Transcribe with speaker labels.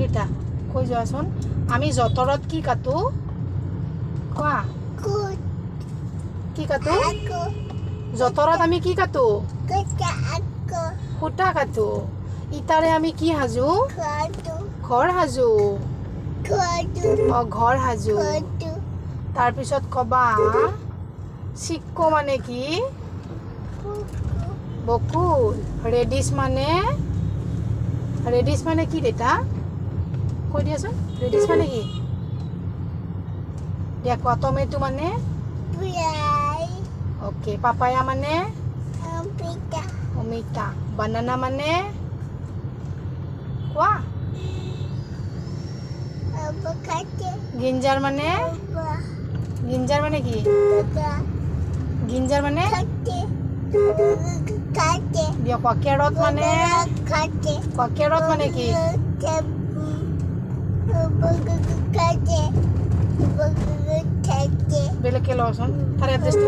Speaker 1: বেটা কৈ যোৱাচোন আমি যতৰত কি কাটো কোৱা কি কাটো যতৰত আমি কি কাটো সূতা কাটো ইটাৰে আমি কি সাজো ঘৰ সাজো ঘৰ সাজো তাৰ পিছত কবা চিক্কো মানে কি বকুল ৰেডিছ মানে কি দেতা কৈ দিয়াচোন ৰেডিছ মানে কি দিয়া কোৱা টমেটো মানে ওকে পাপায়া মানে অমিতা বানানা মানে কোৱা গিঞ্জাৰ মানে কি গিঞ্জাৰ মানে দিয়া কোৱা কেৰট মানে কি বেলেগকে লওঁচোন তাৰ এড্ৰেছটো